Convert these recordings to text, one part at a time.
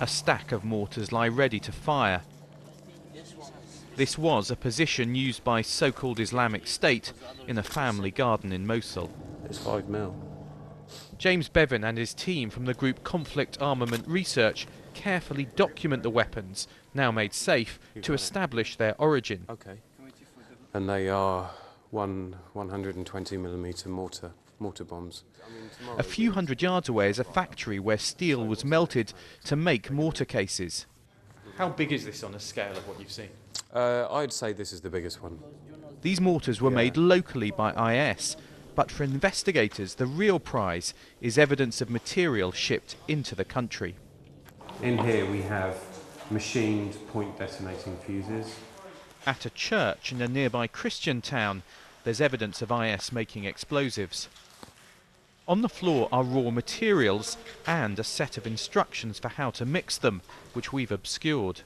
A stack of mortars lie ready to fire. This was a position used by so-called Islamic State in a family garden in Mosul. It's 5 mil. James Bevan and his team from the group Conflict Armament Research carefully document the weapons, now made safe, to establish their origin. Okay. And they are 120mm mortar bombs. A few hundred yards away is a factory where steel was melted to make mortar cases. How big is this on a scale of what you've seen? I'd say this is the biggest one. These mortars were made locally by IS, but for investigators the real prize is evidence of material shipped into the country. In here we have machined point detonating fuses. At a church in a nearby Christian town, there's evidence of IS making explosives. On the floor are raw materials and a set of instructions for how to mix them, which we've obscured.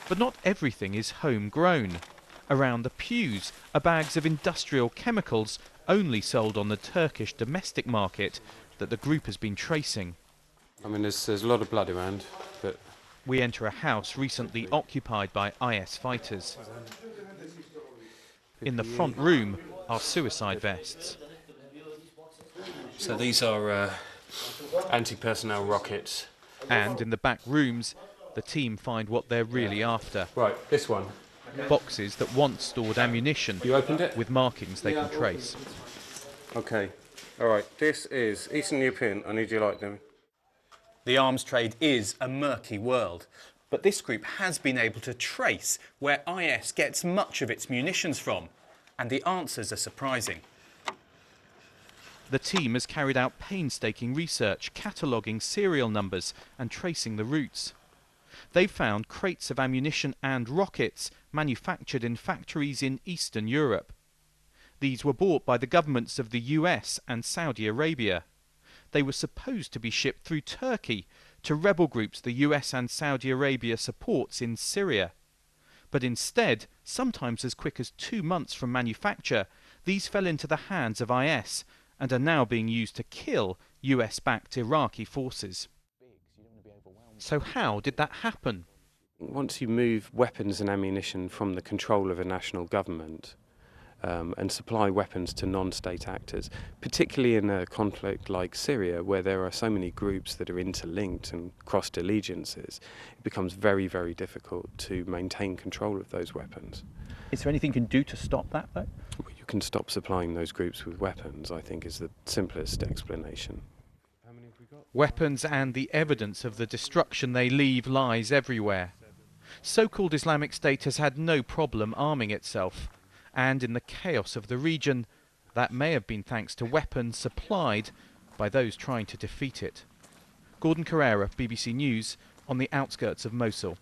But not everything is homegrown. Around the pews are bags of industrial chemicals only sold on the Turkish domestic market that the group has been tracing. I mean, there's a lot of blood around, but... We enter a house recently occupied by IS fighters. In the front room are suicide vests. So these are anti-personnel rockets. And in the back rooms, the team find what they're really after. Right, this one. Boxes that once stored ammunition. You opened it? With markings they can trace. Okay. All right, this is Eastern European. I need you to like them. The arms trade is a murky world, but this group has been able to trace where IS gets much of its munitions from, and the answers are surprising. The team has carried out painstaking research, cataloguing serial numbers and tracing the routes. They've found crates of ammunition and rockets manufactured in factories in Eastern Europe. These were bought by the governments of the US and Saudi Arabia. They were supposed to be shipped through Turkey to rebel groups the US and Saudi Arabia supports in Syria. But instead, sometimes as quick as 2 months from manufacture, these fell into the hands of IS and are now being used to kill US-backed Iraqi forces. So how did that happen? Once you move weapons and ammunition from the control of a national government and supply weapons to non-state actors, particularly in a conflict like Syria, where there are so many groups that are interlinked and crossed allegiances, it becomes very, very difficult to maintain control of those weapons. Is there anything you can do to stop that, though? Well, you can stop supplying those groups with weapons, I think, is the simplest explanation. Weapons and the evidence of the destruction they leave lies everywhere. So-called Islamic State has had no problem arming itself, and in the chaos of the region, that may have been thanks to weapons supplied by those trying to defeat it. Gordon Carrera, BBC News, on the outskirts of Mosul.